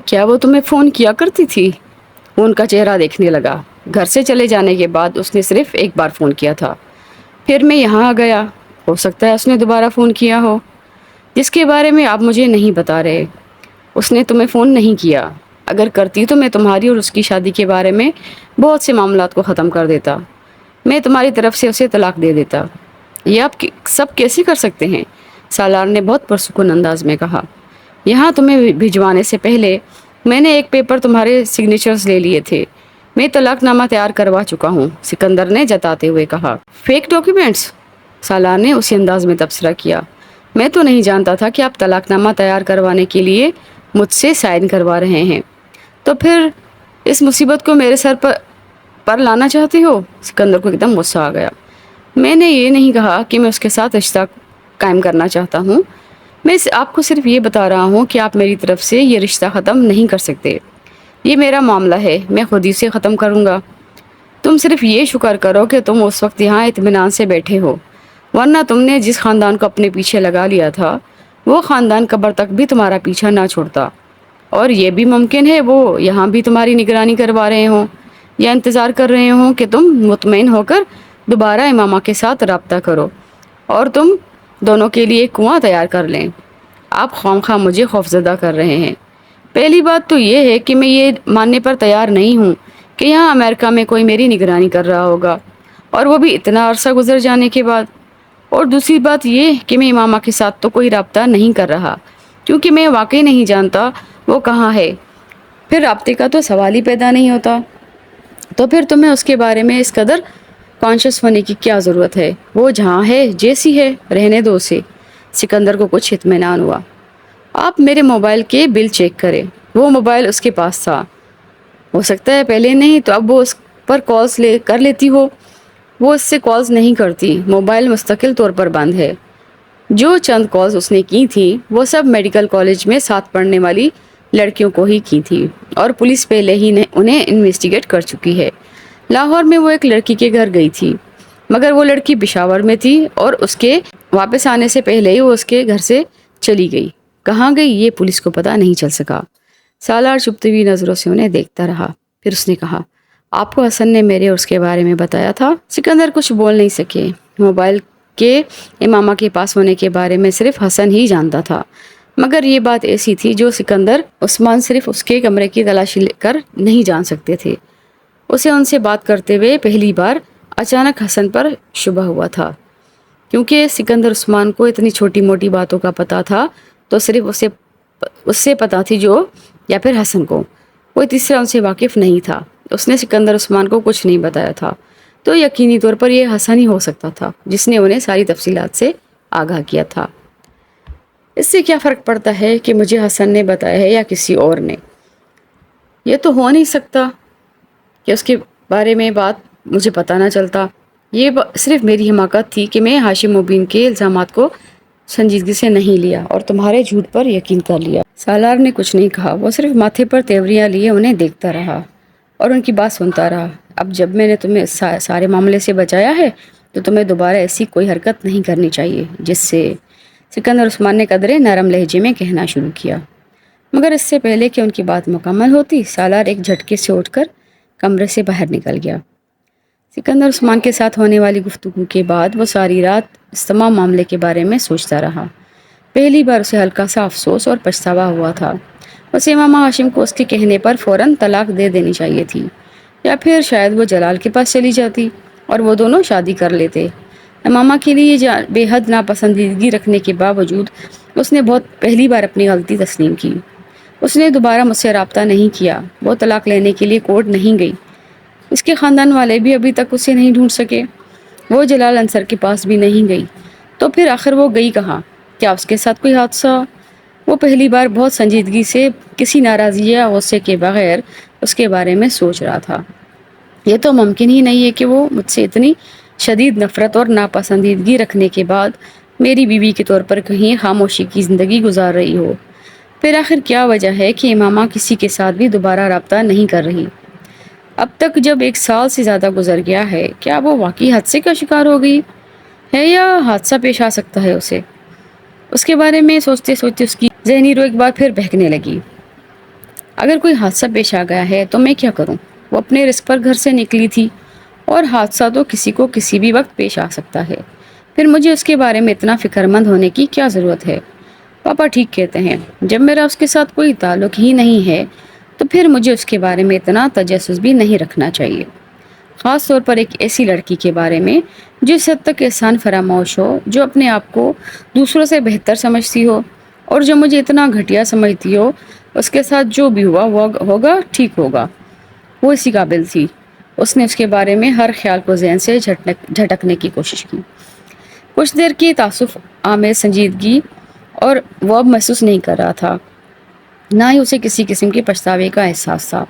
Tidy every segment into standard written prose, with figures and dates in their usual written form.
کیا وہ تمہیں فون کیا کرتی تھی؟ وہ ان کا چہرہ دیکھنے لگا۔ گھر سے چلے جانے کے بعد اس نے صرف ایک بار فون کیا تھا، پھر میں یہاں آ گیا۔ ہو سکتا ہے اس نے دوبارہ فون کیا ہو جس کے بارے میں آپ مجھے نہیں بتا رہے۔ اس نے تمہیں فون نہیں کیا۔ اگر کرتی تو میں تمہاری اور اس کی شادی کے بارے میں بہت سے معاملات کو ختم کر دیتا۔ میں تمہاری طرف سے اسے طلاق دے دیتا۔ یہ آپ سب کیسے کر سکتے ہیں؟ سالار نے بہت پرسکون انداز میں کہا۔ یہاں تمہیں بھجوانے سے پہلے میں نے ایک پیپر تمہارے سگنیچرز لے لیے تھے۔ میں طلاق نامہ تیار کروا چکا ہوں، سکندر نے جتاتے ہوئے کہا۔ Fake documents? سالار نے اسی انداز میں تبصرہ کیا۔ میں تو نہیں جانتا تھا کہ آپ طلاق نامہ تیار کروانے کے لیے مجھ سے سائن کروا رہے ہیں۔ تو پھر اس مصیبت کو میرے سر پر لانا چاہتے ہو؟ سکندر کو ایک دم غصہ آ گیا۔ میں نے یہ نہیں کہا کہ میں اس کے ساتھ رشتہ قائم کرنا چاہتا ہوں۔ میں آپ کو صرف یہ بتا رہا ہوں کہ آپ میری طرف سے یہ رشتہ ختم نہیں کر سکتے۔ یہ میرا معاملہ ہے، میں خود ہی سے ختم کروں گا۔ تم صرف یہ شکر کرو کہ تم اس وقت یہاں اطمینان سے بیٹھے ہو، ورنہ تم نے جس خاندان کو اپنے پیچھے لگا لیا تھا وہ خاندان قبر تک بھی تمہارا پیچھا نہ چھوڑتا۔ اور یہ بھی ممکن ہے وہ یہاں بھی تمہاری نگرانی کروا رہے ہوں یا انتظار کر رہے ہوں کہ تم مطمئن ہو کر دوبارہ امامہ کے ساتھ رابطہ کرو اور تم دونوں کے لیے ایک کنواں تیار کر لیں۔ آپ خواہ مجھے خوفزدہ کر رہے ہیں۔ پہلی بات تو یہ ہے کہ میں یہ ماننے پر تیار نہیں ہوں کہ یہاں امریکہ میں کوئی میری نگرانی کر رہا ہوگا، اور وہ بھی اتنا عرصہ گزر جانے کے بعد۔ اور دوسری بات یہ کہ میں امامہ کے ساتھ تو کوئی رابطہ نہیں کر رہا، کیونکہ میں واقعی نہیں جانتا وہ کہاں ہے۔ پھر رابطے کا تو سوال ہی پیدا نہیں ہوتا۔ تو پھر تمہیں اس کے بارے میں اس قدر کانشیس ہونے کی کیا ضرورت ہے؟ وہ جہاں ہے جیسی ہے رہنے دو اسے۔ سکندر کو کچھ اطمینان ہوا۔ آپ میرے موبائل کے بل چیک کریں۔ وہ موبائل اس کے پاس تھا۔ ہو سکتا ہے پہلے نہیں تو اب وہ اس پر کالز کر لیتی ہو۔ وہ اس سے کالز نہیں کرتی، موبائل مستقل طور پر بند ہے۔ جو چند کالز اس نے کی تھیں وہ سب میڈیکل کالج میں ساتھ پڑھنے والی لڑکیوں کو ہی کی تھی، اور پولیس پہلے ہی انہیں انویسٹیگیٹ کر چکی ہے۔ لاہور میں وہ ایک لڑکی کے گھر گئی تھی، مگر وہ لڑکی پشاور میں تھی اور اس کے واپس آنے سے پہلے ہی وہ اس کے گھر سے چلی گئی۔ کہاں گئی یہ پولیس کو پتہ نہیں چل سکا۔ سالار چپتی ہوئی نظروں سے انہیں دیکھتا رہا، پھر اس نے کہا، آپ کو حسن نے میرے اور اس کے بارے میں بتایا تھا؟ سکندر کچھ بول نہیں سکے۔ موبائل کے امامہ کے پاس ہونے کے بارے میں صرف حسن ہی جانتا تھا، مگر یہ بات ایسی تھی جو سکندر عثمان صرف اس کے کمرے کی تلاشی لے کر نہیں جان سکتے تھے۔ اسے ان سے بات کرتے ہوئے پہلی بار اچانک حسن پر شبہ ہوا تھا، کیونکہ سکندر عثمان کو اتنی چھوٹی موٹی باتوں کا پتہ تھا تو صرف اس سے پتہ تھی جو، یا پھر حسن کو، کوئی تیسرا ان سے واقف نہیں تھا۔ اس نے سکندر عثمان کو کچھ نہیں بتایا تھا، تو یقینی طور پر یہ حسن ہی ہو سکتا تھا جس نے انہیں ساری تفصیلات سے آگاہ کیا تھا۔ اس سے کیا فرق پڑتا ہے کہ مجھے حسن نے بتایا ہے یا کسی اور نے؟ یہ تو ہو نہیں سکتا کہ اس کے بارے میں بات مجھے پتہ نہ چلتا۔ یہ صرف میری حماقت تھی کہ میں ہاشم مبین کے الزامات کو سنجیدگی سے نہیں لیا اور تمہارے جھوٹ پر یقین کر لیا۔ سالار نے کچھ نہیں کہا، وہ صرف ماتھے پر تیوریاں لیے انہیں دیکھتا رہا اور ان کی بات سنتا رہا۔ اب جب میں نے تمہیں سارے معاملے سے بچایا ہے تو تمہیں دوبارہ ایسی کوئی حرکت نہیں کرنی چاہیے جس سے، سکندر عثمان نے قدرے نرم لہجے میں کہنا شروع کیا۔ مگر اس سے پہلے کہ ان کی بات مکمل ہوتی، سالار ایک جھٹکے سے اٹھ کر کمرے سے باہر نکل گیا۔ سکندر عثمان کے ساتھ ہونے والی گفتگو کے بعد وہ ساری رات اس تمام معاملے کے بارے میں سوچتا رہا۔ پہلی بار اسے ہلکا سا افسوس اور پچھتاوا ہوا تھا۔ اسے امامہ ہاشم کو اس کے کہنے پر فوراً طلاق دے دینی چاہیے تھی، یا پھر شاید وہ جلال کے پاس چلی جاتی اور وہ دونوں شادی کر لیتے۔ امامہ کے لیے بے حد ناپسندیدگی رکھنے کے باوجود اس نے پہلی بار اپنی غلطی تسلیم کی۔ اس نے دوبارہ مجھ سے رابطہ نہیں کیا، وہ طلاق لینے کے لیے کورٹ نہیں گئی۔ اس کے خاندان والے بھی ابھی تک اسے نہیں ڈھونڈ سکے۔ وہ جلال انصر کے پاس بھی نہیں گئی۔ تو پھر آخر وہ گئی کہاں؟ کیا اس کے ساتھ کوئی حادثہ؟ وہ پہلی بار بہت سنجیدگی سے، کسی ناراضی یا غصے کے بغیر اس کے بارے میں سوچ رہا تھا۔ یہ تو ممکن ہی نہیں ہے کہ وہ مجھ سے اتنی شدید نفرت اور ناپسندیدگی رکھنے کے بعد میری بیوی کے طور پر کہیں خاموشی کی زندگی گزار رہی ہو۔ پھر آخر کیا وجہ ہے کہ امامہ کسی کے ساتھ بھی دوبارہ رابطہ نہیں کر رہی؟ اب تک جب 1 سال سے زیادہ گزر گیا ہے، کیا وہ واقعی حادثے کا شکار ہو گئی ہے یا حادثہ پیش آ سکتا ہے اسے؟ اس کے بارے میں سوچتے سوچتے اس کی ذہنی روح ایک بار پھر بہکنے لگی۔ اگر کوئی حادثہ پیش آ گیا ہے تو میں کیا کروں؟ وہ اپنے رزق پر گھر سے نکلی تھی، اور حادثہ تو کسی کو کسی بھی وقت پیش آ سکتا ہے، پھر مجھے اس کے بارے میں اتنا فکر مند ہونے کی کیا ضرورت ہے؟ پاپا ٹھیک کہتے ہیں، جب میرا اس کے ساتھ کوئی تعلق ہی نہیں ہے تو پھر مجھے اس کے بارے میں اتنا تجسس بھی نہیں رکھنا چاہیے، خاص طور پر ایک ایسی لڑکی کے بارے میں جو اس حد تک احسان فراموش ہو، جو اپنے آپ کو دوسروں سے بہتر سمجھتی ہو، اور جو مجھے اتنا گھٹیا سمجھتی ہو۔ اس کے ساتھ جو بھی ہوا وہ ہوگا، ٹھیک ہوگا۔ وہ اسی قابل تھی۔ اس نے اس کے بارے میں ہر خیال کو ذہن سے جھٹکنے کی کوشش کی۔ کچھ دیر کی تعصف آمیز سنجیدگی اور وہ اب محسوس نہیں کر رہا تھا، نہ ہی اسے کسی قسم کے پچھتاوے کا احساس تھا۔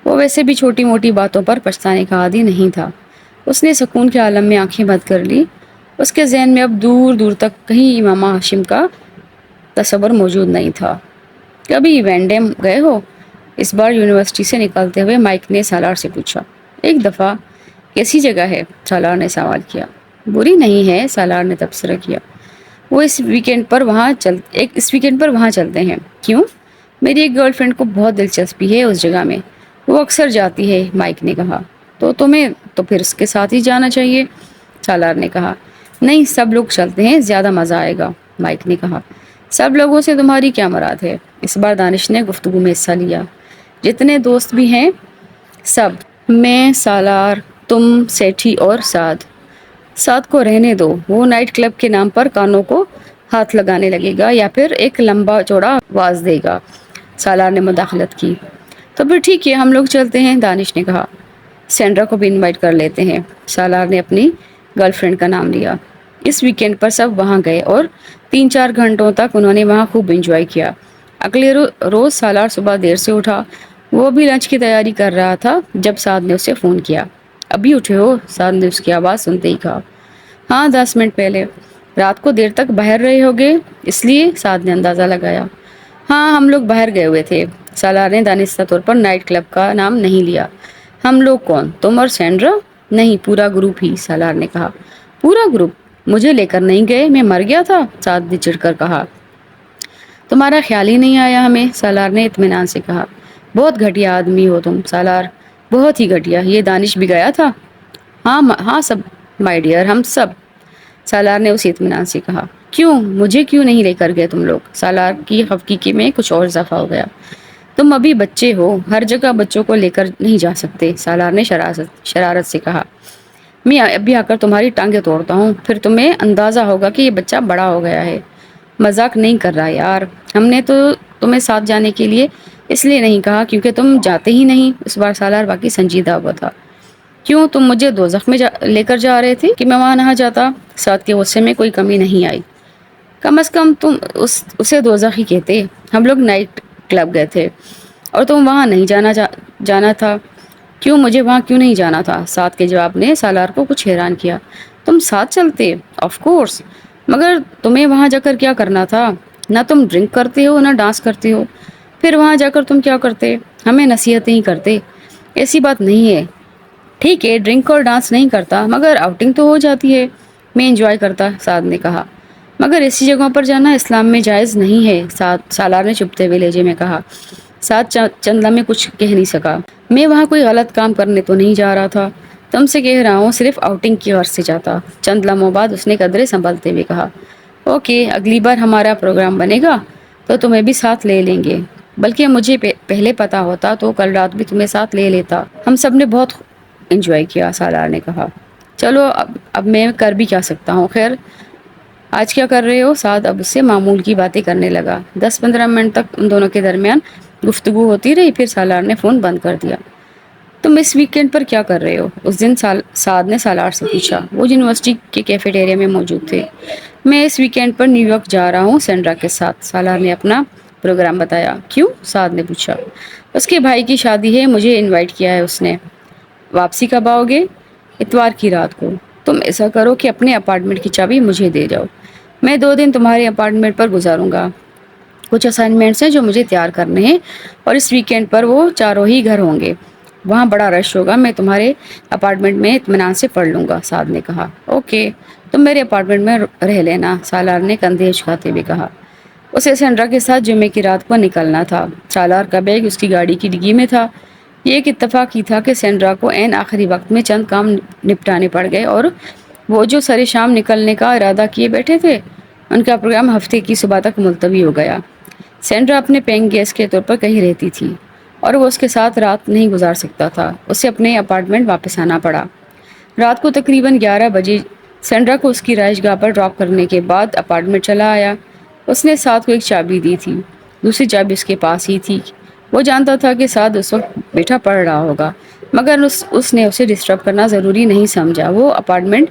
وہ ویسے بھی چھوٹی موٹی باتوں پر پچھتانے کا عادی نہیں تھا۔ اس نے سکون کے عالم میں آنکھیں بند کر لی۔ اس کے ذہن میں اب دور دور تک کہیں امام ہاشم کا تصور موجود نہیں تھا۔ کبھی وینڈیم گئے ہو؟ اس بار یونیورسٹی سے نکلتے ہوئے مائک نے سالار سے پوچھا۔ ایک دفعہ۔ کیسی جگہ ہے؟ سالار نے سوال کیا۔ بری نہیں ہے، سالار نے تبصرہ کیا۔ وہ اس ویکینڈ پر وہاں چلتے ہیں۔ کیوں؟ میری ایک گرل فرینڈ کو بہت دلچسپی ہے اس جگہ میں، وہ اکثر جاتی ہے، مائک نے کہا۔ تو تمہیں تو پھر اس کے ساتھ ہی جانا چاہیے، سالار نے کہا۔ نہیں، سب لوگ چلتے ہیں، زیادہ مزہ آئے گا، مائک نے کہا۔ سب لوگوں سے تمہاری کیا مراد ہے؟ اس بار دانش نے گفتگو میں حصہ لیا۔ جتنے دوست بھی ہیں سب، میں، سالار، تم، سیٹھی اور سعد کو رہنے دو، وہ نائٹ کلب کے نام پر کانوں کو ہاتھ لگانے لگے گا یا پھر ایک لمبا چوڑا آواز دے گا، سالار نے مداخلت کی۔ تو پھر ٹھیک ہے، ہم لوگ چلتے ہیں، دانش نے کہا۔ سینڈرا کو بھی انوائٹ کر لیتے ہیں، سالار نے اپنی گرل فرینڈ کا نام لیا۔ اس ویکینڈ پر سب وہاں گئے اور 3-4 گھنٹوں تک انہوں نے وہاں خوب انجوائے کیا۔ اگلے روز سالار صبح دیر سے اٹھا۔ وہ بھی لنچ کی تیاری کر رہا تھا جب سعد نے اسے فون کیا۔ ابھی اٹھے ہو؟ سعد نے اس کی آواز سنتے ہی کہا۔ ہاں، 10 منٹ پہلے۔ رات کو دیر تک باہر رہے ہوگے اس لیے؟ سعد نے اندازہ لگایا۔ ہاں، ہم لوگ باہر گئے ہوئے تھے، سالار نے دانستہ طور پر نائٹ کلب کا نام نہیں لیا۔ ہم لوگ کون؟ تم اور سینڈرا؟ نہیں، پورا گروپ ہی، سالار نے کہا۔ پورا گروپ؟ مجھے لے کر نہیں گئے؟ میں مر گیا تھا، سعد نے چڑھ کر کہا۔ تمہارا خیال ہی نہیں آیا ہمیں، سالار نے اطمینان سے کہا۔ بہت گھٹیا آدمی ہو تم، سالار، بہت ہی گھٹیا۔ یہ دانش بھی گیا تھا؟ ہاں سب، مائی ڈیئر، ہم سب، سالار نے اسی اطمینان سے کہا۔ مجھے کیوں نہیں لے کر گئے تم لوگ؟ سالار کی خفگی میں کچھ اور اضافہ ہو گیا۔ تم ابھی بچے ہو، ہر جگہ بچوں کو لے کر نہیں جا سکتے، سالار نے شرارت سے کہا۔ میں ابھی آ کر تمہاری ٹانگیں توڑتا ہوں، پھر تمہیں اندازہ ہوگا کہ یہ بچہ بڑا ہو گیا ہے۔ مذاق نہیں کر رہا یار، ہم نے تو تمہیں ساتھ جانے کے لیے اس لیے نہیں کہا کیونکہ تم جاتے ہی نہیں۔ اس بار سالار باقی سنجیدہ ہوا تھا۔ کیوں، تم مجھے دوزخ میں لے کر جا رہے تھے کہ میں وہاں نہ جاتا؟ سعد کے غصے میں کوئی کمی نہیں آئی۔ کم از کم تم اسے دوزخ ہی کہتے۔ ہم لوگ نائٹ کلب گئے تھے اور تم وہاں نہیں جانا تھا۔ مجھے وہاں کیوں نہیں جانا تھا؟ سعد کے جواب نے سالار کو کچھ حیران کیا۔ تم ساتھ چلتے؟ آف کورس، مگر تمہیں وہاں جا کر کیا کرنا تھا؟ نہ تم ڈرنک کرتے ہو نہ ڈانس کرتے ہو، پھر وہاں جا کر تم کیا کرتے؟ ہمیں نصیحتیں ہی کرتے۔ ایسی بات نہیں ہے۔ ٹھیک ہے، ڈرنک اور ڈانس نہیں کرتا مگر آؤٹنگ تو ہو جاتی ہے۔ میں انجوائے کرتا، سعد نے کہا۔ مگر ایسی جگہوں پر جانا اسلام میں جائز نہیں ہے، سالار نے چپتے ہوئے لہجے میں کہا۔ سعد چند لمحے کچھ کہہ نہیں سکا۔ میں وہاں کوئی غلط کام کرنے تو نہیں جا رہا تھا، تم سے کہہ رہا ہوں صرف آؤٹنگ کی غرض سے جاتا۔ چند لمحوں بعد اس نے قدرے سنبھلتے ہوئے کہا۔ اوکے، اگلی بار ہمارا پروگرام بنے گا تو تمہیں بھی ساتھ لے لیں گے، بلکہ مجھے پہلے پتا ہوتا تو کل رات بھی تمہیں ساتھ لے لیتا۔ ہم سب نے بہت انجوائے کیا، سالار نے کہا۔ چلو اب میں کر بھی کیا سکتا ہوں، خیر آج کیا کر رہے ہو؟ سعد اب اس سے معمول کی باتیں کرنے لگا۔ 10-15 منٹ تک ان دونوں کے درمیان گفتگو ہوتی رہی، پھر سالار نے فون بند کر دیا۔ تم اس ویکینڈ پر کیا کر رہے ہو؟ اس دن سعد نے سالار سے پوچھا۔ وہ یونیورسٹی کے کیفیٹیریا میں موجود تھے۔ میں اس ویکینڈ پر نیو یارک جا رہا ہوں سینڈرا کے ساتھ، سالار نے اپنا پروگرام بتایا۔ کیوں؟ سعد نے پوچھا۔ اس کے بھائی کی شادی ہے، مجھے انوائٹ کیا ہے اس نے۔ واپسی کب آؤ گے؟ اتوار کی رات کو۔ تم ایسا کرو کہ اپنے اپارٹمنٹ کی چابی مجھے دے جاؤ، میں 2 دن تمہارے اپارٹمنٹ پر گزاروں گا۔ کچھ اسائنمنٹس ہیں جو مجھے تیار کرنے ہیں اور اس ویکینڈ پر وہ چاروں ہی گھر ہوں گے، وہاں بڑا رش ہوگا، میں تمہارے اپارٹمنٹ میں اطمینان سے پڑھ لوں گا، سعد نے کہا۔ اوکے، تم میرے اپارٹمنٹ میں رہ لینا، سالار نے کندھے اچکاتے ہوئے کہا۔ اسے سینڈرا کے ساتھ جمعے کی رات کو نکلنا تھا۔ سالار کا بیگ اس کی گاڑی کی ڈگی میں تھا۔ یہ ایک اتفاق ہی تھا کہ سینڈرا کو عین آخری وقت میں چند کام نپٹانے پڑ گئے اور وہ جو سر شام نکلنے کا ارادہ کیے بیٹھے تھے ان کا پروگرام ہفتے کی صبح تک ملتوی ہو گیا۔ سینڈرا اپنے پینگ گیسٹ کے طور پر کہیں رہتی تھی اور وہ اس کے ساتھ رات نہیں گزار سکتا تھا۔ اسے اپنے اپارٹمنٹ واپس آنا پڑا۔ رات کو تقریباً 11 بجے سینڈرا کو اس کی رہائش گاہ پر ڈراپ کرنے کے بعد اپارٹمنٹ چلا آیا۔ اس نے سعد کو ایک چابی دی تھی، دوسری چابی اس کے پاس ہی تھی۔ وہ جانتا تھا کہ سعد اس وقت بیٹھا پڑھ رہا ہوگا، مگر اس نے اسے ڈسٹرب کرنا ضروری نہیں سمجھا۔ وہ اپارٹمنٹ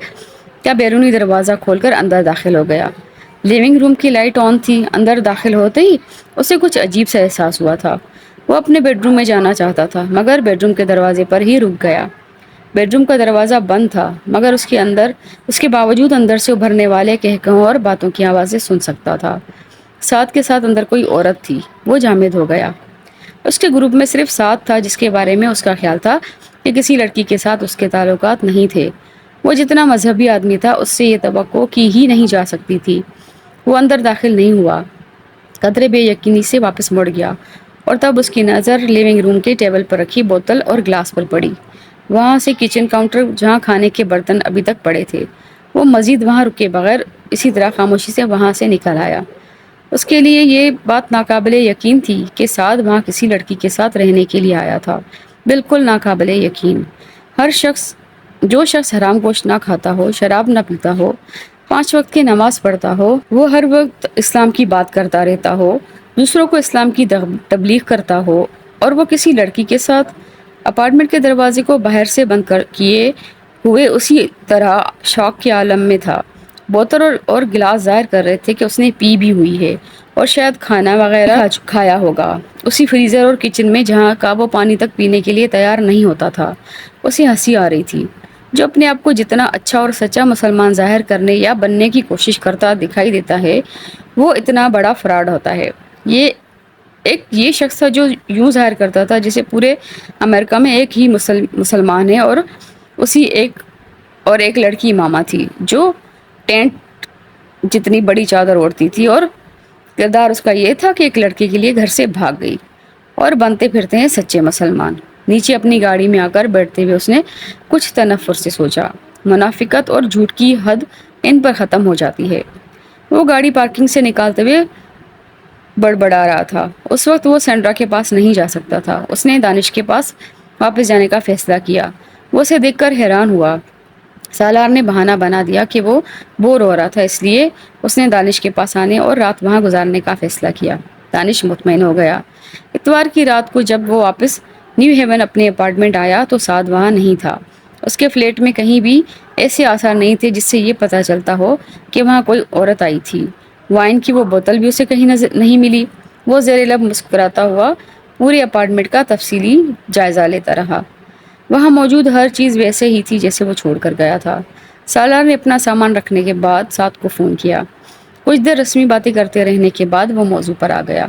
کا بیرونی دروازہ کھول کر اندر داخل ہو گیا۔ لیونگ روم کی لائٹ آن تھی۔ اندر داخل ہوتے ہی اسے کچھ عجیب سا احساس ہوا تھا۔ وہ اپنے بیڈ روم میں جانا چاہتا تھا مگر بیڈ روم کے دروازے پر ہی رک گیا۔ بیڈ روم کا دروازہ بند تھا مگر اس کے باوجود اندر سے ابھرنے والے کہکہوں اور باتوں کی آوازیں سن سکتا تھا۔ سعد کے ساتھ اندر کوئی عورت تھی۔ وہ جامد ہو گیا۔ اس کے گروپ میں صرف سعد تھا جس کے بارے میں اس کا خیال تھا کہ کسی لڑکی کے ساتھ اس کے تعلقات نہیں تھے۔ وہ جتنا مذہبی آدمی تھا اس سے یہ توقع کی ہی نہیں جا سکتی تھی۔ وہ اندر داخل نہیں ہوا، قدرے بے یقینی سے واپس مڑ گیا اور تب اس کی نظر لیونگ روم کے ٹیبل پر رکھی بوتل اور گلاس پر پڑی۔ وہاں سے کچن کاؤنٹر جہاں کھانے کے برتن ابھی تک پڑے تھے۔ وہ مزید وہاں رکے بغیر اسی طرح خاموشی سے وہاں سے نکل آیا۔ اس کے لیے یہ بات ناقابل یقین تھی کہ سعد وہاں کسی لڑکی کے ساتھ رہنے کے لیے آیا تھا۔ بالکل ناقابل یقین۔ جو شخص حرام گوشت نہ کھاتا ہو، شراب نہ پیتا ہو، 5 وقت کی نماز پڑھتا ہو، وہ ہر وقت اسلام کی بات کرتا رہتا ہو، دوسروں کو اسلام کی تبلیغ کرتا ہو، اور وہ کسی لڑکی کے ساتھ اپارٹمنٹ کے دروازے کو باہر سے بند کیے ہوئے اسی طرح شوق کے عالم میں تھا۔ بوتل اور گلاس ظاہر کر رہے تھے کہ اس نے پی بھی ہوئی ہے اور شاید کھانا وغیرہ کھایا ہوگا۔ اسی فریزر اور کچن میں جہاں کا وہ پانی تک پینے کے لیے تیار نہیں ہوتا تھا۔ اسے ہنسی آ رہی تھی۔ جو اپنے آپ کو جتنا اچھا اور سچا مسلمان ظاہر کرنے یا بننے کی کوشش کرتا دکھائی دیتا ہے وہ اتنا بڑا فراڈ ہوتا ہے۔ یہ شخص تھا جو یوں ظاہر کرتا تھا جسے پورے امریکہ میں ایک ہی مسلمان ہے اور ایک لڑکی ماما تھی جو ٹینٹ جتنی بڑی چادر اوڑھتی تھی، اور کردار اس کا یہ تھا کہ ایک لڑکے کے لیے گھر سے بھاگ گئی اور بنتے پھرتے ہیں سچے مسلمان۔ نیچے اپنی گاڑی میں آ کر بیٹھتے ہوئے اس نے کچھ تنفر سے سوچا، منافقت اور جھوٹ کی حد ان پر ختم ہو جاتی ہے۔ وہ گاڑی پارکنگ سے نکالتے ہوئے بڑبڑا رہا تھا۔ اس وقت وہ سینڈرا کے پاس نہیں جا سکتا تھا۔ اس نے دانش کے پاس واپس جانے کا فیصلہ کیا۔ وہ اسے دیکھ کر حیران ہوا۔ سالار نے بہانہ بنا دیا کہ وہ بور ہو رہا تھا، اس لیے اس نے دانش کے پاس آنے اور رات وہاں گزارنے کا فیصلہ کیا۔ دانش مطمئن ہو گیا۔ اتوار کی رات کو جب وہ واپس نیو ہیون اپنے اپارٹمنٹ آیا تو سعد وہاں نہیں تھا۔ اس کے فلیٹ میں کہیں بھی ایسے آثار نہیں تھے جس سے یہ پتہ چلتا ہو کہ وہاں کوئی عورت آئی تھی۔ وائن کی وہ بوتل بھی اسے کہیں نہیں ملی۔ وہ زیر لب مسکراتا ہوا پورے اپارٹمنٹ کا تفصیلی جائزہ لیتا رہا۔ وہاں موجود ہر چیز ویسے ہی تھی جیسے وہ چھوڑ کر گیا تھا۔ سالار نے اپنا سامان رکھنے کے بعد سعد کو فون کیا۔ کچھ دیر رسمی باتیں کرتے رہنے کے بعد وہ موضوع پر آ گیا۔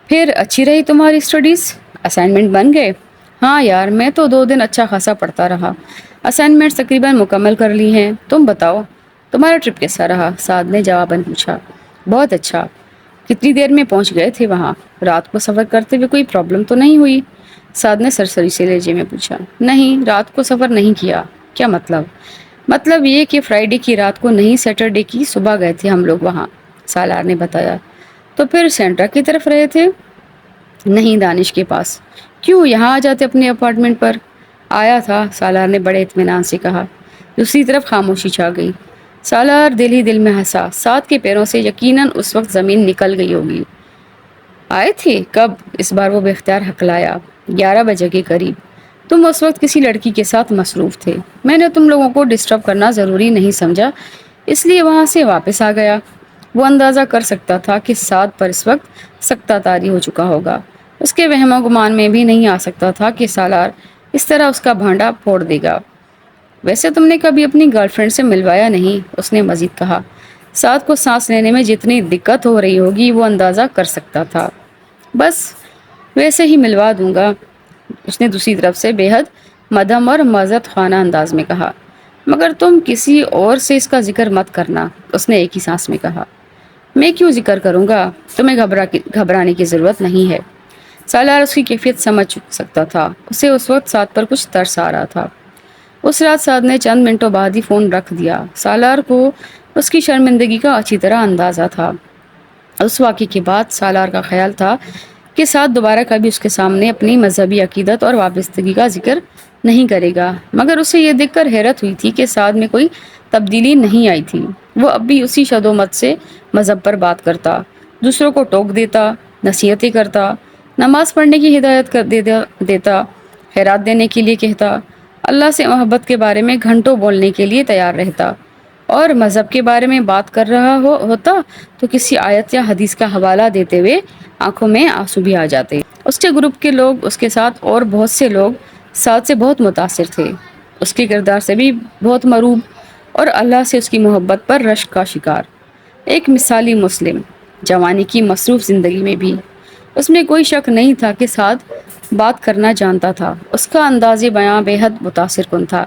پھر اچھی رہی تمہاری اسٹڈیز؟ اسائنمنٹ بن گئے؟ ہاں یار، میں تو 2 دن اچھا خاصا پڑھتا رہا۔ اسائنمنٹس تقریباً مکمل کر لی ہیں۔ تم بتاؤ تمہارا ٹرپ کیسا رہا؟ سعد نے جواباً پوچھا۔ بہت اچھا۔ کتنی دیر میں پہنچ گئے تھے وہاں؟ رات کو سفر کرتے ہوئے کوئی پرابلم تو نہیں ہوئی؟ سعد نے سرسری سے لہجے میں پوچھا۔ نہیں، رات کو سفر نہیں کیا۔ کیا مطلب؟ مطلب یہ کہ فرائیڈے کی رات کو نہیں، سیٹرڈے کی صبح گئے تھے ہم لوگ وہاں، سالار نے بتایا۔ تو پھر سینٹرا کی طرف رہے تھے؟ نہیں، دانش کے پاس۔ کیوں، یہاں آ جاتے اپنے اپارٹمنٹ پر؟ آیا تھا، سالار نے بڑے اطمینان سے کہا۔ دوسری طرف خاموشی چھا گئی۔ سالار دل ہی دل میں ہنسا۔ سعد کے پیروں سے یقیناً اس وقت زمین نکل گئی ہوگی۔ آئے تھے؟ کب؟ اس بار وہ بے اختیار ہکلایا۔ 11 بجے کے قریب۔ تم اس وقت کسی لڑکی کے ساتھ مصروف تھے۔ میں نے تم لوگوں کو ڈسٹرب کرنا ضروری نہیں سمجھا، اس لیے وہاں سے واپس آ گیا۔ وہ اندازہ کر سکتا تھا کہ سعد پر اس وقت سکتہ طاری ہو چکا ہوگا۔ اس کے وہم و گمان میں بھی نہیں آ سکتا تھا کہ سالار اس طرح اس کا بھانڈا پھوڑ دے گا۔ ویسے تم نے کبھی اپنی گرل فرینڈ سے ملوایا نہیں؟ اس نے مزید کہا۔ سعد کو سانس لینے میں جتنی دقت ہو رہی ہوگی وہ اندازہ کر سکتا تھا۔ بس ویسے ہی ملوا دوں گا، اس نے دوسری طرف سے بے حد مدھم اور معذرت خانہ انداز میں کہا۔ مگر تم کسی اور سے اس کا ذکر مت کرنا، اس نے ایک ہی سانس میں کہا۔ میں کیوں ذکر کروں گا؟ تمہیں گھبرانے کی ضرورت نہیں ہے۔ سالار اس کی کیفیت سمجھ سکتا تھا۔ اسے اس وقت سعد پر کچھ ترس آ رہا تھا۔ اس رات سعد نے چند منٹوں بعد ہی فون رکھ دیا۔ سالار کو اس کی شرمندگی کا اچھی طرح اندازہ تھا۔ اس واقعے کے بعد سالار کا خیال تھا کہ سعد دوبارہ کبھی اس کے سامنے اپنی مذہبی عقیدت اور وابستگی کا ذکر نہیں کرے گا، مگر اسے یہ دیکھ کر حیرت ہوئی تھی کہ سعد میں کوئی تبدیلی نہیں آئی تھی۔ وہ اب بھی اسی شد و مت سے مذہب پر بات کرتا، دوسروں کو ٹوک دیتا، نصیحتیں کرتا، نماز پڑھنے کی ہدایت دیتا، خیرات دینے کے لیے کہتا، اللہ سے محبت کے بارے میں گھنٹوں بولنے کے لیے تیار رہتا، اور مذہب کے بارے میں بات کر رہا ہوتا تو کسی آیت یا حدیث کا حوالہ دیتے ہوئے آنکھوں میں آنسو بھی آ جاتے۔ اس کے گروپ کے لوگ، اس کے ساتھ اور بہت سے لوگ سعد سے بہت متاثر تھے، اس کے کردار سے بھی بہت مرعوب، اور اللہ سے اس کی محبت پر رشک کا شکار۔ ایک مثالی مسلم، جوانی کی مصروف زندگی میں بھی اس میں کوئی شک نہیں تھا کہ سعد بات کرنا جانتا تھا۔ اس کا انداز بیاں بے حد متاثر کن تھا،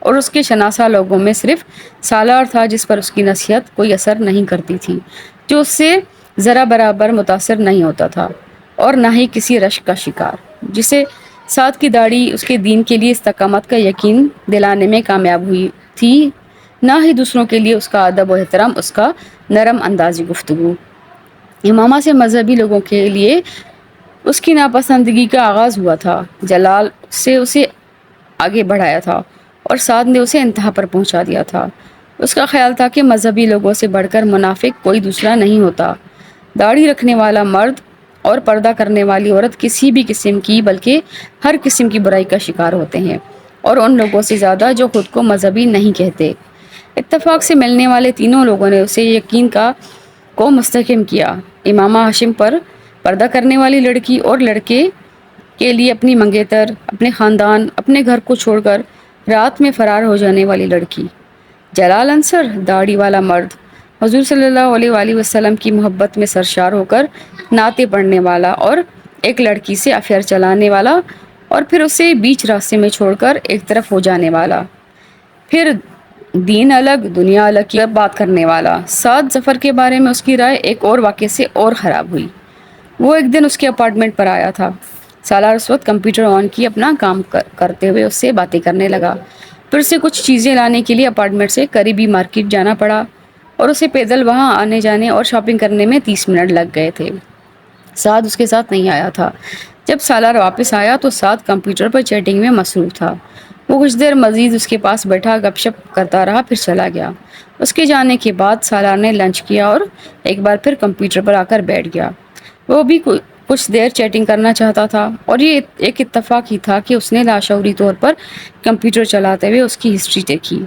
اور اس کے شناسہ لوگوں میں صرف سالار تھا جس پر اس کی نصیحت کوئی اثر نہیں کرتی تھی، جو اس سے ذرا برابر متاثر نہیں ہوتا تھا، اور نہ ہی کسی رشک کا شکار، جسے سعد کی داڑھی اس کے دین کے لیے استقامت کا یقین دلانے میں کامیاب ہوئی تھی، نہ ہی دوسروں کے لیے اس کا ادب و احترام، اس کا نرم اندازی گفتگو۔ امامہ سے مذہبی لوگوں کے لیے اس کی ناپسندگی کا آغاز ہوا تھا۔ جلال سے اسے آگے بڑھایا تھا اور سعد نے اسے انتہا پر پہنچا دیا تھا۔ اس کا خیال تھا کہ مذہبی لوگوں سے بڑھ کر منافق کوئی دوسرا نہیں ہوتا۔ داڑھی رکھنے والا مرد اور پردہ کرنے والی عورت کسی بھی قسم کی بلکہ ہر قسم کی برائی کا شکار ہوتے ہیں، اور ان لوگوں سے زیادہ جو خود کو مذہبی نہیں کہتے۔ اتفاق سے ملنے والے تینوں لوگوں نے اسے یقین کو مستحکم کیا۔ امامہ ہاشم پر پردہ کرنے والی لڑکی اور لڑکے کے لیے اپنی منگیتر، اپنے خاندان، اپنے گھر کو چھوڑ کر رات میں فرار ہو جانے والی لڑکی۔ جلال انصر، داڑھی والا مرد، حضور صلی اللہ علیہ وآلہ وسلم کی محبت میں سرشار ہو کر نعتیں پڑھنے والا اور ایک لڑکی سے افیئر چلانے والا، اور پھر اسے بیچ راستے میں چھوڑ کر ایک طرف ہو جانے والا۔ پھر دین الگ دنیا الگ کی بات کرنے والا۔ سعد ظفر کے بارے میں اس کی رائے ایک اور واقعے سے اور خراب ہوئی۔ وہ ایک دن اس کے اپارٹمنٹ پر آیا تھا۔ سالار اس وقت کمپیوٹر آن کی اپنا کام کرتے ہوئے اس سے باتیں کرنے لگا۔ پھر اسے کچھ چیزیں لانے کے لیے اپارٹمنٹ سے قریبی مارکیٹ جانا پڑا، اور اسے پیدل وہاں آنے جانے اور شاپنگ کرنے میں 30 منٹ لگ گئے تھے۔ سعد اس کے ساتھ نہیں آیا تھا۔ جب سالار واپس آیا تو سعد کمپیوٹر پر چیٹنگ میں مصروف تھا۔ وہ کچھ دیر مزید اس کے پاس بیٹھا گپ شپ کرتا رہا، پھر چلا گیا۔ اس کے جانے کے بعد سالار نے لنچ کیا اور ایک بار پھر کمپیوٹر پر آ کر بیٹھ گیا۔ وہ بھی کچھ دیر چیٹنگ کرنا چاہتا تھا، اور یہ ایک اتفاق ہی تھا کہ اس نے لاشعوری طور پر کمپیوٹر چلاتے ہوئے اس کی ہسٹری دیکھی۔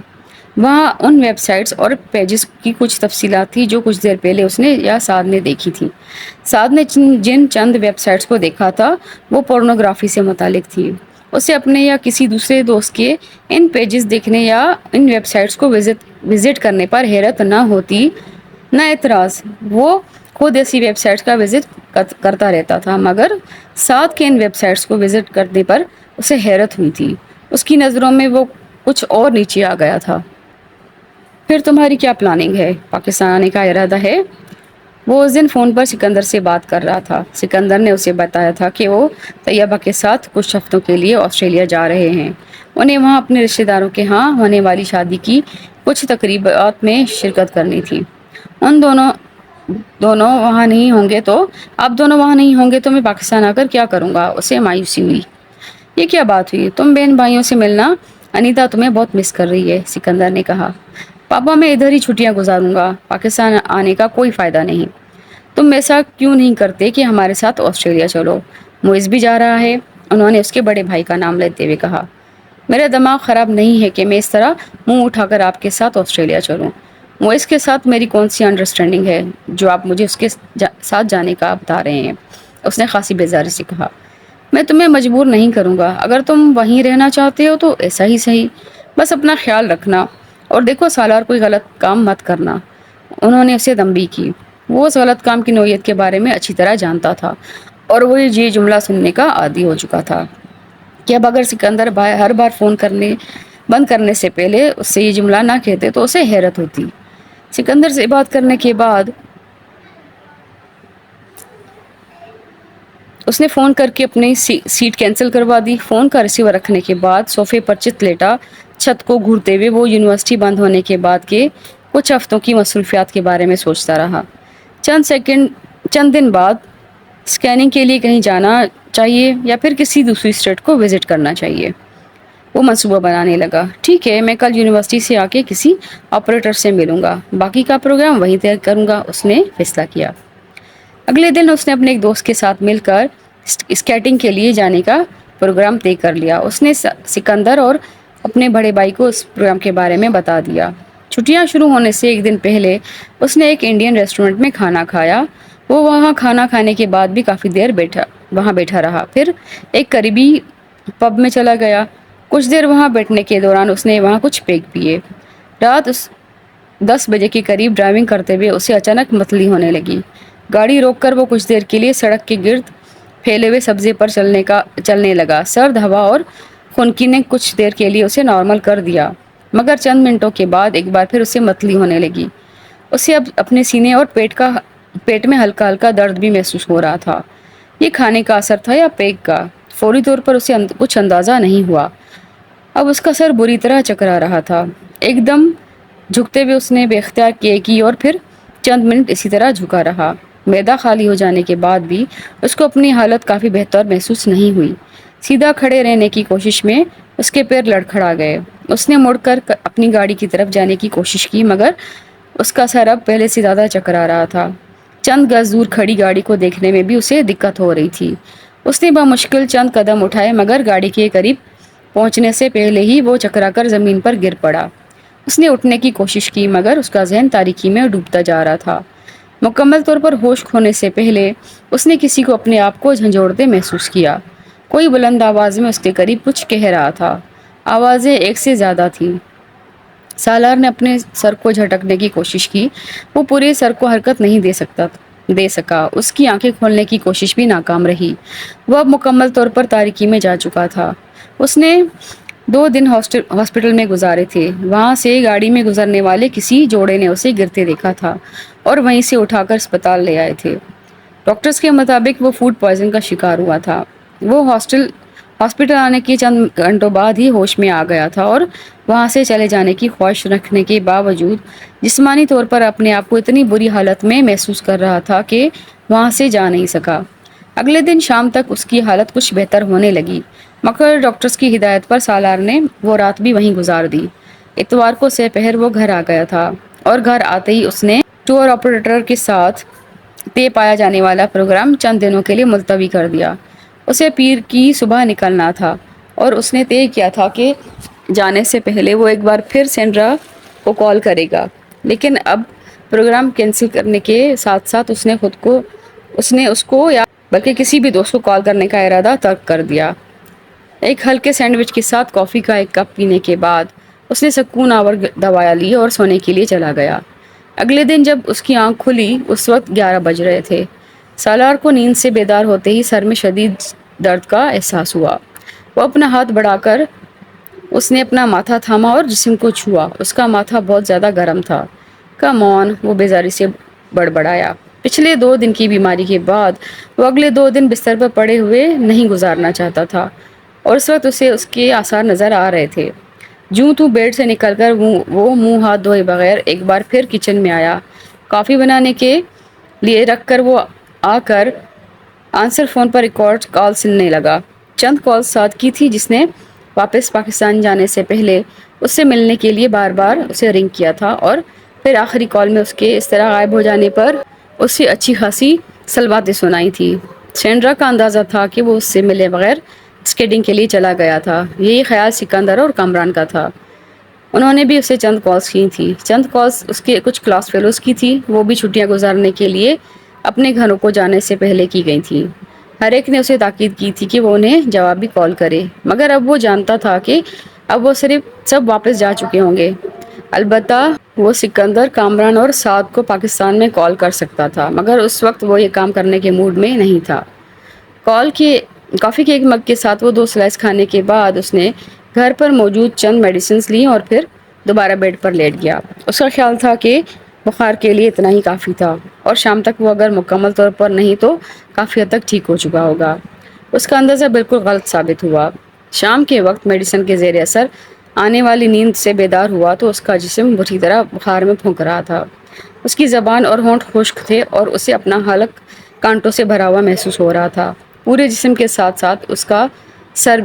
وہاں ان ویب سائٹس اور پیجز کی کچھ تفصیلات تھی جو کچھ دیر پہلے اس نے یا سعد نے دیکھی تھی۔ سعد نے جن چند ویب سائٹس کو دیکھا تھا وہ پورنوگرافی سے متعلق تھی۔ اسے اپنے یا کسی دوسرے دوست کے ان پیجز دیکھنے یا ان ویب سائٹس کو وزٹ کرنے پر حیرت نہ ہوتی نہ اعتراض۔ وہ خود ایسی ویب سائٹس کا وزٹ کرتا رہتا تھا، مگر سعد کے ان ویب سائٹس کو وزٹ کرنے پر اسے حیرت ہوئی تھی۔ اس کی نظروں میں وہ کچھ اور نیچے آ گیا تھا۔ پھر تمہاری کیا پلاننگ ہے؟ پاکستان آنے کا ارادہ ہے؟ وہ اس دن فون پر سکندر سے بات کر رہا تھا۔ سکندر نے اسے بتایا تھا کہ وہ طیبہ کے ساتھ کچھ ہفتوں کے لیے آسٹریلیا جا رہے ہیں۔ انہیں وہاں اپنے رشتہ داروں کے ہاں ہونے والی شادی کی کچھ تقریبات میں شرکت کرنی تھی۔ ان دونوں وہاں نہیں ہوں گے تو آپ دونوں وہاں نہیں ہوں گے تو میں پاکستان آ کر کیا کروں گا؟ اسے مایوسی ہوئی۔ یہ کیا بات ہوئی؟ تم بہن بھائیوں سے ملنا، انیتا تمہیں بہت مس کر رہی ہے، سکندر نے کہا۔ پاپا میں ادھر ہی چھٹیاں گزاروں گا، پاکستان آنے کا کوئی فائدہ نہیں۔ تم ایسا کیوں نہیں کرتے کہ ہمارے ساتھ آسٹریلیا چلو؟ معز بھی جا رہا ہے، انہوں نے اس کے بڑے بھائی کا نام لیتے ہوئے کہا۔ میرا دماغ خراب نہیں ہے کہ میں اس طرح منہ اٹھا کر آپ کے ساتھ آسٹریلیا چلوں۔ معز کے ساتھ میری کون سی انڈرسٹینڈنگ ہے جو آپ مجھے اس کے ساتھ جانے کا بتا رہے ہیں؟ اس نے خاصی بیزاری سے کہا۔ میں تمہیں مجبور نہیں کروں گا، اگر تم وہیں رہنا چاہتے ہو تو ایسا ہی صحیح، بس اپنا خیال رکھنا، اور دیکھو سالار کوئی غلط کام مت کرنا۔ انہوں نے اسے تنبیہ کی۔ وہ اس غلط کام کی نوعیت کے بارے میں اچھی طرح جانتا تھا، اور وہ یہ جملہ سننے کا عادی ہو چکا تھا کہ اب اگر سکندر بھائی ہر بار فون بند کرنے سے پہلے اس سے یہ جملہ نہ کہتے تو اسے حیرت ہوتی۔ سکندر سے بات کرنے کے بعد اس نے فون کر کے اپنی سیٹ کینسل کروا دی. فون کا ریسیور رکھنے کے بعد صوفے پر چت لیٹا چھت کو گھورتے ہوئے وہ یونیورسٹی بند ہونے کے بعد کے کچھ ہفتوں کی مصروفیات کے بارے میں سوچتا رہا. چند دن بعد اسکیننگ کے لیے کہیں جانا چاہیے یا پھر کسی دوسری اسٹیٹ کو وزٹ کرنا چاہیے. وہ منصوبہ بنانے لگا. ٹھیک ہے، میں کل یونیورسٹی سے آ کے کسی آپریٹر سے ملوں گا، باقی کا پروگرام وہیں طے کروں گا، اس نے فیصلہ کیا. اگلے دن اس نے اپنے ایک دوست کے ساتھ مل کر اسکیٹنگ کے لیے جانے کا پروگرام طے کر لیا. اس نے سکندر اور اپنے بڑے بھائی کو اس پروگرام کے بارے میں بتا دیا. چھٹیاں شروع ہونے سے ایک دن پہلے اس نے ایک انڈین ریسٹورنٹ میں کھانا کھایا. وہ وہاں کھانا کھانے کے بعد بھی کافی دیر وہاں بیٹھا رہا. پھر ایک قریبی پب میں چلا گیا. کچھ دیر وہاں بیٹھنے کے دوران اس نے وہاں کچھ پیگ پیے. رات 10 بجے کے قریب ڈرائیونگ کرتے ہوئے اسے اچانک متلی ہونے لگی. گاڑی روک کر وہ کچھ دیر کے لیے سڑک کے گرد پھیلے ہوئے سبزے پر چلنے لگا. سرد ہوا اور خنکی نے کچھ دیر کے لیے اسے نارمل کر دیا، مگر چند منٹوں کے بعد ایک بار پھر اسے متلی ہونے لگی. اسے اب اپنے سینے اور پیٹ میں ہلکا ہلکا درد بھی محسوس ہو رہا تھا. یہ کھانے کا اثر تھا یا پیگ کا؟ فوری طور پر اسے کچھ اندازہ نہیں ہوا. اب اس کا سر بری طرح چکرا رہا تھا. ایک دم جھکتے ہوئے اس نے بے اختیار کی اور پھر چند منٹ اسی طرح جھکا رہا. معدہ خالی ہو جانے کے بعد بھی اس کو اپنی حالت کافی بہتر محسوس نہیں ہوئی. سیدھا کھڑے رہنے کی کوشش میں اس کے پیر لڑکھڑا گئے. اس نے مڑ کر اپنی گاڑی کی طرف جانے کی کوشش کی، مگر اس کا سر اب پہلے سے زیادہ چکرا رہا تھا. چند گز دور کھڑی گاڑی کو دیکھنے میں بھی اسے دقت ہو رہی تھی. اس نے بمشکل چند قدم اٹھائے، مگر گاڑی کے قریب پہنچنے سے پہلے ہی وہ چکرا کر زمین پر گر پڑا. اس نے اٹھنے کی کوشش کی، مگر اس کا ذہن تاریکی میں ڈوبتا جا رہا تھا. مکمل طور پر ہوش کھونے سے پہلے اس نے کسی کو اپنے آپ کو جھنجھوڑتے محسوس کیا. کوئی بلند آواز میں اس کے قریب کچھ کہہ رہا تھا. آوازیں ایک سے زیادہ تھیں. سالار نے اپنے سر کو جھٹکنے کی کوشش کی. وہ پورے سر کو حرکت نہیں دے سکا. اس کی آنکھیں کھولنے کی کوشش بھی ناکام رہی. وہ اب مکمل طور پر تاریکی میں جا چکا تھا. اس نے 2 دن ہاسپٹل میں گزارے تھے. وہاں سے گاڑی میں گزرنے والے کسی جوڑے نے اسے گرتے دیکھا تھا اور وہیں سے اٹھا کر اسپتال لے آئے تھے. ڈاکٹرز کے مطابق وہ فوڈ پوائزن کا شکار ہوا تھا. وہ ہاسپٹل آنے کے چند گھنٹوں بعد ہی ہوش میں آ گیا تھا اور وہاں سے چلے جانے کی خواہش رکھنے کے باوجود جسمانی طور پر اپنے آپ کو اتنی بری حالت میں محسوس کر رہا تھا کہ وہاں سے جا نہیں سکا. اگلے دن شام تک اس کی حالت کچھ بہتر ہونے لگی، مگر ڈاکٹرز کی ہدایت پر سالار نے وہ رات بھی وہیں گزار دی. اتوار کو سہ پہر وہ گھر آ گیا تھا اور گھر آتے ہی اس نے ٹور آپریٹر کے ساتھ طے پایا جانے والا پروگرام چند دنوں کے لیے ملتوی کر دیا. اسے پیر کی صبح نکلنا تھا اور اس نے طے کیا تھا کہ جانے سے پہلے وہ ایک بار پھر سینڈرا کو کال کرے گا. لیکن اب پروگرام کینسل کرنے کے ساتھ ساتھ اس نے اس کو یا بلکہ کسی بھی دوست کو کال کرنے کا ارادہ ترک کر دیا. ایک ہلکے سینڈوچ کے ساتھ کافی کا ایک کپ پینے کے بعد اس نے سکون آور دوایا لی اور سونے کے لیے چلا گیا. اگلے دن جب اس کی آنکھ کھلی اس وقت 11 بج رہے تھے. سالار کو نیند سے بیدار ہوتے ہی سر میں شدید درد کا احساس ہوا. وہ اپنا ہاتھ بڑھا کر اس نے اپنا ماتھا تھاما اور جسم کو چھوا. اس کا ماتھا بہت زیادہ گرم تھا. کم آن، وہ بیزاری سے بڑبڑایا. پچھلے 2 دن کی بیماری کے بعد وہ اگلے 2 دن بستر پر پڑے ہوئے نہیں گزارنا چاہتا تھا اور اس وقت اسے اس کے آثار نظر آ رہے تھے. جوں تو بیڈ سے نکل کر وہ منہ ہاتھ دھوئے بغیر ایک بار پھر کچن میں آیا. کافی بنانے کے لیے رکھ کر وہ آ کر آنسر فون پر ریکارڈ کال سننے لگا. چند کال ساتھ کی تھی جس نے واپس پاکستان جانے سے پہلے اس سے ملنے کے لیے بار بار اسے رنگ کیا تھا اور پھر آخری کال میں اس کے اس طرح غائب ہو جانے پر اسے اچھی خاصی سلواتیں سنائی تھی. سینڈرا کا اندازہ تھا کہ وہ اس سے ملے بغیر اسکیٹنگ کے لیے چلا گیا تھا. یہی خیال سکندر اور کامران کا تھا. انہوں نے بھی اسے چند کالز کی تھی. چند کالز اس کے کچھ کلاس فیلوز کی تھی. وہ بھی چھٹیاں گزارنے کے لیے اپنے گھروں کو جانے سے پہلے کی گئی تھی. ہر ایک نے اسے تاکید کی تھی کہ وہ انہیں جوابی کال کرے، مگر اب وہ جانتا تھا کہ اب وہ صرف سب واپس جا چکے ہوں گے. البتہ وہ سکندر، کامران اور سعد کو پاکستان میں کال کر سکتا تھا، مگر اس وقت وہ یہ کام کرنے کے موڈ میں نہیں تھا. کافی کے ایک مگ کے ساتھ وہ 2 سلائس کھانے کے بعد اس نے گھر پر موجود چند میڈیسنز لی اور پھر دوبارہ بیڈ پر لیٹ گیا. اس کا خیال تھا کہ بخار کے لیے اتنا ہی کافی تھا، اور شام تک وہ اگر مکمل طور پر نہیں تو کافی حد تک ٹھیک ہو چکا ہوگا۔ اس کا اندازہ بالکل غلط ثابت ہوا۔ شام کے وقت میڈیسن کے زیر اثر آنے والی نیند سے بیدار ہوا تو اس کا جسم بری طرح بخار میں پھونک رہا تھا۔ اس کی زبان اور ہونٹ خشک تھے اور اسے اپنا حلق کانٹوں سے بھرا ہوا محسوس ہو رہا تھا۔ پورے جسم کے ساتھ ساتھ اس کا سر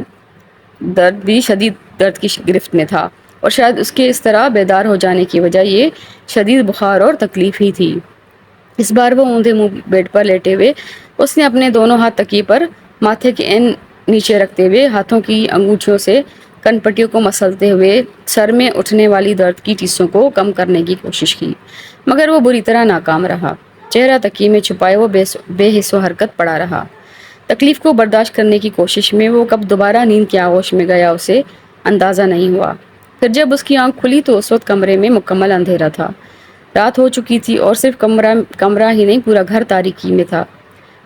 درد بھی شدید درد کی گرفت میں تھا، اور شاید اس کے اس طرح بیدار ہو جانے کی وجہ یہ شدید بخار اور تکلیف ہی تھی۔ اس بار وہ اوندھے منہ بیڈ پر لیٹے ہوئے اس نے اپنے دونوں ہاتھ تکیے پر ماتھے کے نیچے رکھتے ہوئے ہاتھوں کی انگوٹھیوں سے کن پٹیوں کو مسلتے ہوئے سر میں اٹھنے والی درد کی ٹیسوں کو کم کرنے کی کوشش کی، مگر وہ بری طرح ناکام رہا۔ چہرہ تکیے میں چھپائے وہ بے حس و حرکت پڑا رہا۔ تکلیف کو برداشت کرنے کی کوشش میں وہ کب دوبارہ نیند کے آغوش میں گیا اسے اندازہ نہیں ہوا۔ پھر جب اس کی آنکھ کھلی تو اس وقت کمرے میں مکمل اندھیرا تھا۔ رات ہو چکی تھی اور صرف کمرہ ہی نہیں پورا گھر تاریکی میں تھا۔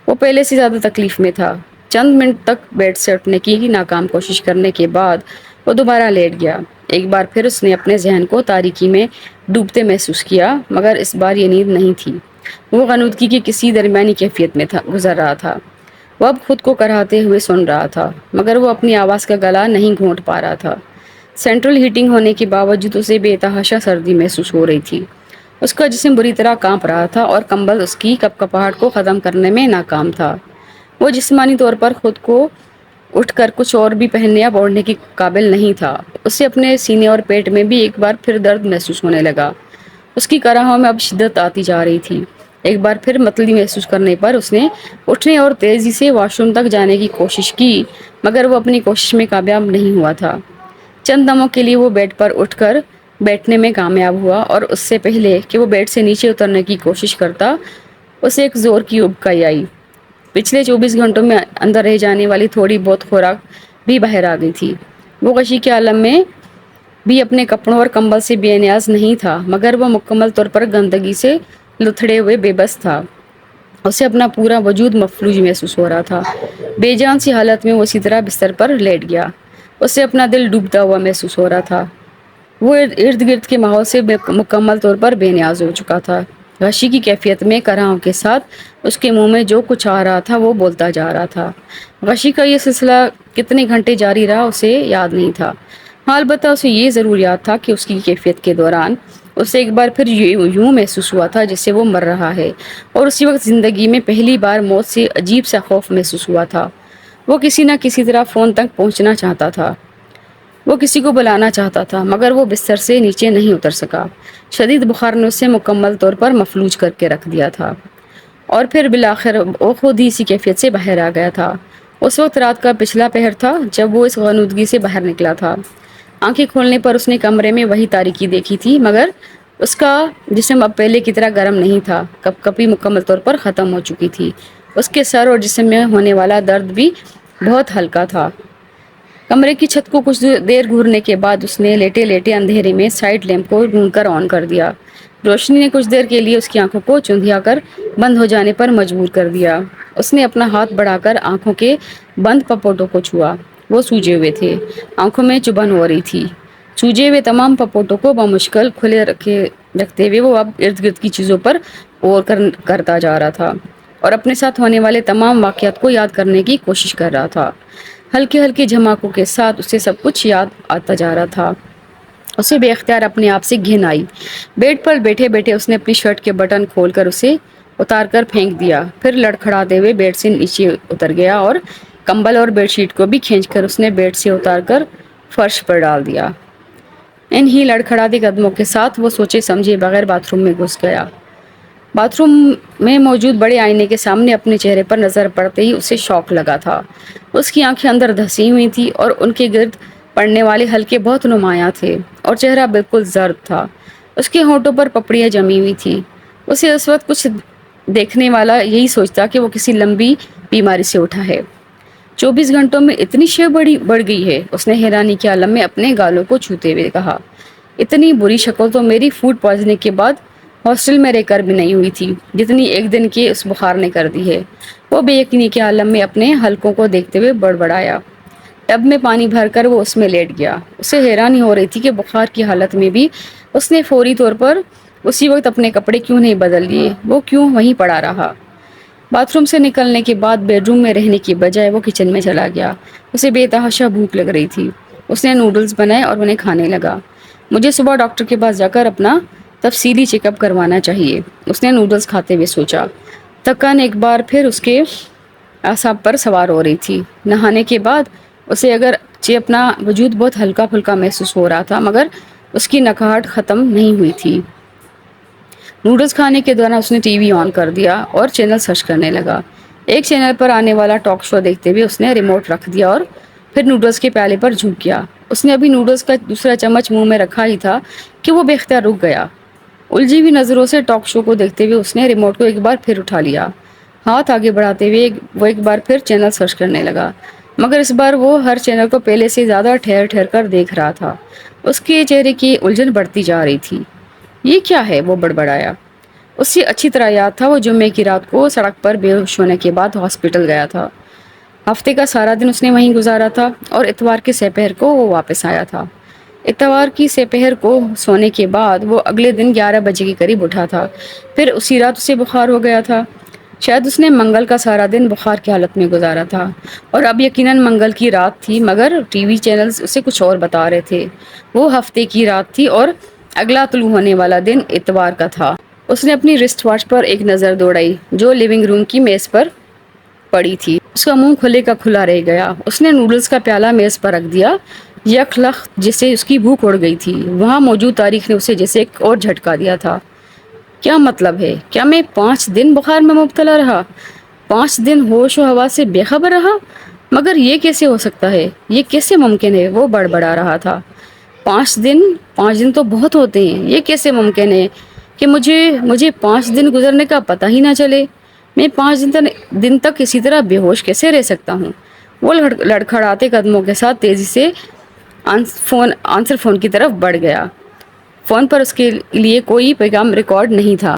وہ پہلے سے زیادہ تکلیف میں تھا۔ چند منٹ تک بیڈ سے اٹھنے کی ناکام کوشش کرنے کے بعد وہ دوبارہ لیٹ گیا۔ ایک بار پھر اس نے اپنے ذہن کو تاریکی میں ڈوبتے محسوس کیا، مگر اس بار یہ نیند نہیں تھی۔ وہ غنودگی کی کسی درمیانی کیفیت میں گزر رہا تھا۔ وہ اب خود کو کراہتے ہوئے سن رہا تھا، مگر وہ اپنی آواز کا گلا نہیں گھونٹ پا رہا تھا۔ سینٹرل ہیٹنگ ہونے کے باوجود اسے بے تحاشا سردی محسوس ہو رہی تھی۔ اس کا جسم بری طرح کانپ رہا تھا اور کمبل اس کی کپکپاہٹ کو ختم کرنے میں ناکام تھا۔ وہ جسمانی طور پر خود کو اٹھ کر کچھ اور بھی پہننے یا اوڑھنے کے قابل نہیں تھا۔ اسے اپنے سینے اور پیٹ میں بھی ایک بار پھر درد محسوس ہونے لگا۔ اس کی کراہوں میں اب شدت آتی جا رہی تھی۔ ایک بار پھر متلی محسوس کرنے پر اس نے اٹھنے اور تیزی سے واش روم تک جانے کی کوشش کی، مگر وہ اپنی کوشش میں کامیاب نہیں ہوا تھا۔ چند دموں کے لیے وہ بیڈ پر اٹھ کر بیٹھنے میں کامیاب ہوا، اور اس سے پہلے کہ وہ بیڈ سے نیچے اترنے کی کوشش کرتا اسے ایک زور کی اُبکائی آئی۔ پچھلے 24 گھنٹوں میں اندر رہ جانے والی تھوڑی بہت خوراک بھی باہر آ گئی تھی۔ وہ غشی کے عالم میں بھی اپنے کپڑوں اور کمبل سے بے نیاز نہیں تھا، مگر وہ مکمل طور پر گندگی سے لتھڑے ہوئے بے بس تھا۔ اسے اپنا پورا وجود مفلوج محسوس ہو رہا تھا۔ بے جان سی حالت میں وہ اسی طرح بستر پر لیٹ گیا۔ اسے اپنا دل ڈوبتا ہوا محسوس ہو رہا تھا۔ وہ ارد گرد کے ماحول سے مکمل طور پر بے نیاز ہو چکا تھا۔ غشی کی کیفیت میں کراہوں کے ساتھ اس کے منہ میں جو کچھ آ رہا تھا وہ بولتا جا رہا تھا۔ غشی کا یہ سلسلہ کتنے گھنٹے جاری رہا اسے یاد نہیں تھا، ہاں البتہ اسے یہ ضرور یاد تھا کہ اس کی کیفیت کے دوران اسے ایک بار پھر یوں محسوس ہوا تھا جس سے وہ مر رہا ہے، اور اسی وقت زندگی میں پہلی بار موت سے عجیب سا خوف محسوس ہوا تھا۔ وہ کسی نہ کسی طرح فون تک پہنچنا چاہتا تھا، وہ کسی کو بلانا چاہتا تھا، مگر وہ بستر سے نیچے نہیں اتر سکا۔ شدید بخار نے اسے مکمل طور پر مفلوج کر کے رکھ دیا تھا، اور پھر بالآخر وہ خود ہی اسی کیفیت سے باہر آ گیا تھا۔ اس وقت رات کا پچھلا پہر تھا جب وہ اس غنودگی سے باہر نکلا تھا۔ آنکھیں کھولنے پر اس نے کمرے میں وہی تاریکی دیکھی تھی، مگر اس کا جسم اب پہلے کی طرح گرم نہیں تھا۔ کپ کپی مکمل طور پر ختم ہو چکی تھی۔ اس کے سر اور جسم میں ہونے والا درد بھی بہت ہلکا تھا۔ کمرے کی چھت کو کچھ دیر گھورنے کے بعد اس نے لیٹے لیٹے اندھیرے میں سائیڈ لیمپ کو ڈھونڈ کر آن کر دیا۔ روشنی نے کچھ دیر کے لیے اس کی آنکھوں کو چندھیا کر بند ہو جانے پر مجبور کر دیا۔ اس نے اپنا ہاتھ بڑھا کر آنکھوں کے بند پپوٹوں کو چھوا۔ وہ سوجے ہوئے تھے، آنکھوں میں چبھن ہو رہی تھی۔ سوجے ہوئے تمام پپوٹوں کو بمشکل کھلے رکھتے ہوئے وہ اب ارد گرد کی چیزوں پر غور کرتا جا رہا تھا، اور اپنے ساتھ ہونے والے تمام واقعات کو یاد کرنے کی کوشش کر رہا تھا۔ ہلکے ہلکے جھماکوں کے ساتھ اسے سب کچھ یاد آتا جا رہا تھا۔ اسے بے اختیار اپنے آپ سے گھن آئی۔ بیڈ پر بیٹھے بیٹھے اس نے اپنی شرٹ کے بٹن کھول کر اسے اتار کر پھینک دیا، پھر لڑکھڑاتے ہوئے بیڈ سے نیچے اتر گیا اور کمبل اور بیڈ شیٹ کو بھی کھینچ کر اس نے بیڈ سے اتار کر فرش پر ڈال دیا۔ ان ہی لڑکھڑاتے قدموں کے ساتھ وہ سوچے سمجھے بغیر باتھ روم میں گھس گیا۔ باتھ روم میں موجود بڑے آئینے کے سامنے اپنے چہرے پر نظر پڑتے ہی اسے شوق لگا تھا۔ اس کی آنکھیں اندر دھسی ہوئی تھیں اور ان کے گرد پڑنے والے حلقے بہت نمایاں تھے، اور چہرہ بالکل زرد تھا۔ اس کے ہونٹوں پر پپڑیاں جمی ہوئی تھیں۔ اسے اس وقت کچھ دیکھنے والا یہی سوچتا کہ وہ کسی لمبی بیماری سے اٹھا ہے۔ 24 گھنٹوں میں اتنی شے بڑھ گئی ہے، اس نے حیرانی کے عالم میں اپنے گالوں کو چھوتے ہوئے کہا۔ اتنی بری شکل تو میری فوڈ پوائزننگ کے بعد ہاسٹل میں رہ کر بھی نہیں ہوئی تھی جتنی ایک دن کی اس بخار نے کر دی ہے۔ وہ بے یقینی کے عالم میں اپنے حلقوں کو دیکھتے ہوئے بڑبڑایا۔ ٹب میں پانی بھر کر وہ اس میں لیٹ گیا۔ اسے حیرانی ہو رہی تھی کہ بخار کی حالت میں بھی اس نے فوری طور پر اسی وقت اپنے کپڑے کیوں نہیں بدل لیے؟ وہ کیوں وہیں پڑا رہا؟ باتھ روم سے نکلنے کے بعد بیڈ روم میں رہنے کی بجائے وہ کچن میں چلا گیا۔ اسے بے تحاشا بھوک لگ رہی تھی۔ اس نے نوڈلز بنائے اور انہیں کھانے لگا۔ مجھے صبح ڈاکٹر کے پاس جا کر اپنا تفصیلی چیک اپ کروانا چاہیے، اس نے نوڈلز کھاتے ہوئے سوچا۔ تھکن ایک بار پھر اس کے اعصاب پر سوار ہو رہی تھی۔ نہانے کے بعد اسے اگرچہ اپنا وجود بہت ہلکا پھلکا محسوس ہو رہا تھا، مگر اس کی نکہت ختم نہیں ہوئی تھی۔ نوڈلز کھانے کے دوران اس نے ٹی وی آن کر دیا اور چینل سرچ کرنے لگا۔ ایک چینل پر آنے والا ٹاک شو دیکھتے ہوئے اس نے ریموٹ رکھ دیا اور پھر نوڈلز کے پیالے پر جھک گیا۔ اس نے ابھی نوڈلز کا دوسرا چمچ منہ میں رکھا ہی تھا کہ وہ بے اختیار رک گیا۔ الجھی ہوئی نظروں سے ٹاک شو کو دیکھتے ہوئے اس نے ریموٹ کو ایک بار پھر اٹھا لیا۔ ہاتھ آگے بڑھاتے ہوئے وہ ایک بار پھر چینل سرچ کرنے لگا، مگر اس بار وہ ہر چینل کو پہلے سے زیادہ ٹھہر ٹھہر کر دیکھ رہا تھا۔ اس کے چہرے کی الجھن بڑھتی جا رہی تھی۔ یہ کیا ہے؟ وہ بڑبڑایا۔ اسے اچھی طرح یاد تھا وہ جمعے کی رات کو سڑک پر بے ہوش ہونے کے بعد ہاسپٹل گیا تھا۔ ہفتے کا سارا دن اس نے وہیں گزارا تھا اور اتوار کے سپہر کو وہ واپس آیا تھا۔ اتوار کی سپہر کو سونے کے بعد وہ اگلے دن 11 بجے کے قریب اٹھا تھا۔ پھر اسی رات اسے بخار ہو گیا تھا۔ شاید اس نے منگل کا سارا دن بخار کی حالت میں گزارا تھا اور اب یقیناً منگل کی رات تھی، مگر ٹی وی چینلز اسے کچھ اور بتا رہے تھے۔ وہ ہفتے کی رات تھی اور اگلا طلوع ہونے والا دن اتوار کا تھا۔ اس نے اپنی رسٹ واچ پر ایک نظر دوڑائی جو لیونگ روم کی میز پر پڑی تھی۔ اس کا منہ کھلے کا کھلا رہ گیا۔ اس نے نوڈلز کا پیالہ میز پر رکھ دیا، یک لخت جسے اس کی بھوک اڑ گئی تھی۔ وہاں موجود تاریخ نے اسے جیسے ایک اور جھٹکا دیا تھا۔ کیا مطلب ہے؟ کیا میں 5 دن بخار میں مبتلا رہا؟ 5 دن ہوش و حواس سے بے خبر رہا؟ مگر یہ کیسے ہو سکتا ہے؟ یہ کیسے ممکن ہے؟ وہ بڑبڑا رہا تھا۔ 5 دن تو بہت ہوتے ہیں۔ یہ کیسے ممکن ہے کہ مجھے 5 دن گزرنے کا پتہ ہی نہ چلے؟ میں 5 دن تک اسی طرح بے ہوش کیسے رہ سکتا ہوں؟ وہ لڑکھڑاتے قدموں کے ساتھ تیزی سے آنسر فون کی طرف بڑھ گیا۔ فون پر اس کے لیے کوئی پیغام ریکارڈ نہیں تھا۔